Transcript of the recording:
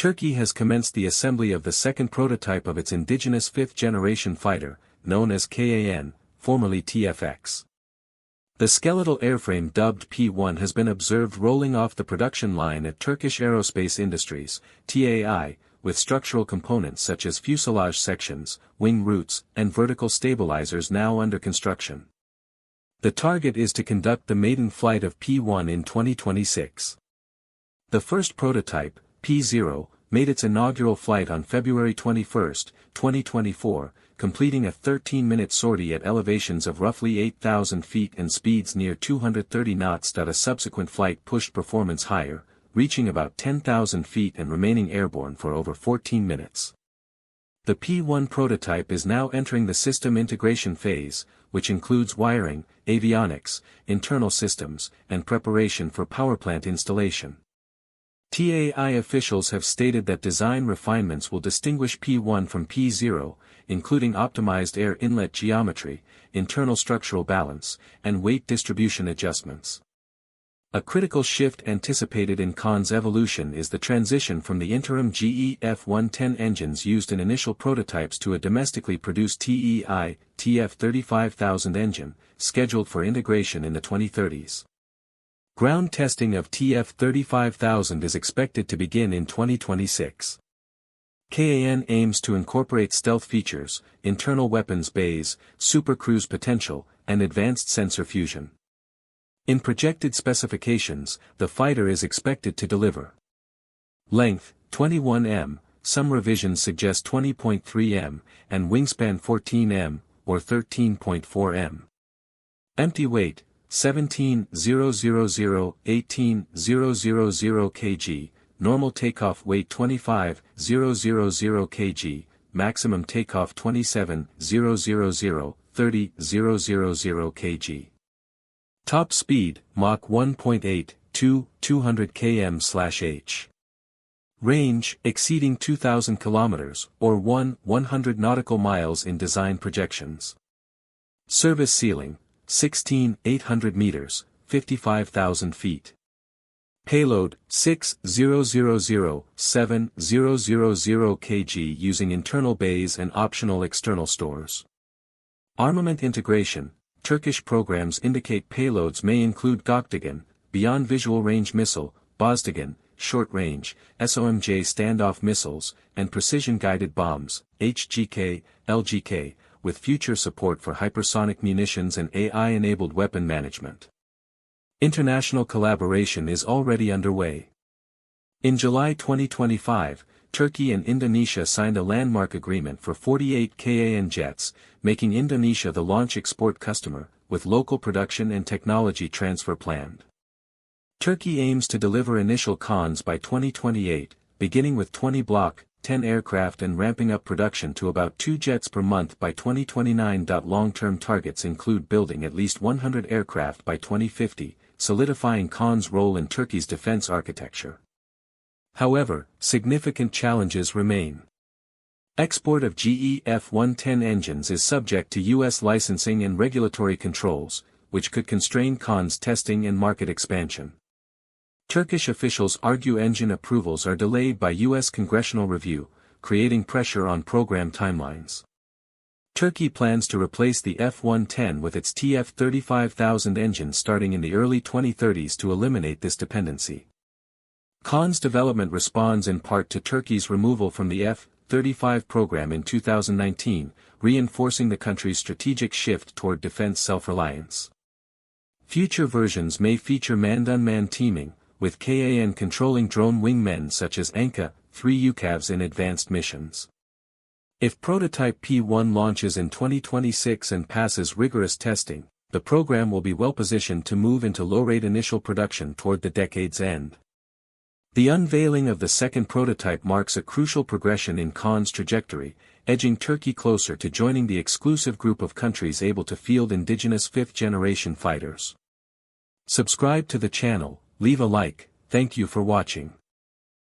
Turkey has commenced the assembly of the second prototype of its indigenous fifth-generation fighter, known as KAAN, formerly TFX. The skeletal airframe dubbed P-1 has been observed rolling off the production line at Turkish Aerospace Industries, TAI, with structural components such as fuselage sections, wing roots, and vertical stabilizers now under construction. The target is to conduct the maiden flight of P-1 in 2026. The first prototype, P-0, made its inaugural flight on February 21, 2024, completing a 13-minute sortie at elevations of roughly 8,000 feet and speeds near 230 knots. A subsequent flight pushed performance higher, reaching about 10,000 feet and remaining airborne for over 14 minutes. The P-1 prototype is now entering the system integration phase, which includes wiring, avionics, internal systems, and preparation for powerplant installation. TAI officials have stated that design refinements will distinguish P-1 from P-0, including optimized air inlet geometry, internal structural balance, and weight distribution adjustments. A critical shift anticipated in KAAN's evolution is the transition from the interim GE F110 engines used in initial prototypes to a domestically produced TEI, TF35000 engine, scheduled for integration in the 2030s. Ground testing of TF35000 is expected to begin in 2026. KAAN aims to incorporate stealth features, internal weapons bays, supercruise potential, and advanced sensor fusion. In projected specifications, the fighter is expected to deliver length, 21 m, some revisions suggest 20.3 m, and wingspan 14 m, or 13.4 m. Empty weight, 17,000, 18,000 kg, normal takeoff weight 25,000 kg, maximum takeoff 27,000, 30,000 kg. Top speed, Mach 1.8, 200 km/h. Range, exceeding 2,000 km, or 100 nautical miles in design projections. Service ceiling, 16,800 meters, 55,000 feet. Payload, 6,000, 7,000 kg using internal bays and optional external stores. Armament integration. Turkish programs indicate payloads may include Gökdelen, Beyond Visual Range Missile, Bozdogan, Short Range, SOMJ Standoff Missiles, and Precision-Guided Bombs, HGK, LGK, with future support for hypersonic munitions and AI-enabled weapon management. International collaboration is already underway. In July 2025, Turkey and Indonesia signed a landmark agreement for 48 KAAN jets, making Indonesia the launch export customer, with local production and technology transfer planned. Turkey aims to deliver initial KAANs by 2028, beginning with 20 Block 10 aircraft and ramping up production to about 2 jets per month by 2029. Long-term targets include building at least 100 aircraft by 2050, solidifying KAAN's role in Turkey's defense architecture. However, significant challenges remain. Export of GE F110 engines is subject to U.S. licensing and regulatory controls, which could constrain KAAN's testing and market expansion. Turkish officials argue engine approvals are delayed by U.S. congressional review, creating pressure on program timelines. Turkey plans to replace the F110 with its TF35000 engine starting in the early 2030s to eliminate this dependency. KAAN's development responds in part to Turkey's removal from the F-35 program in 2019, reinforcing the country's strategic shift toward defense self-reliance. Future versions may feature manned-unmanned teaming, with KAAN controlling drone wingmen such as Anka-3 UCAVs in advanced missions. If prototype P-1 launches in 2026 and passes rigorous testing, the program will be well positioned to move into low-rate initial production toward the decade's end. The unveiling of the second prototype marks a crucial progression in KAAN's trajectory, edging Turkey closer to joining the exclusive group of countries able to field indigenous fifth-generation fighters. Subscribe to the channel, leave a like, thank you for watching.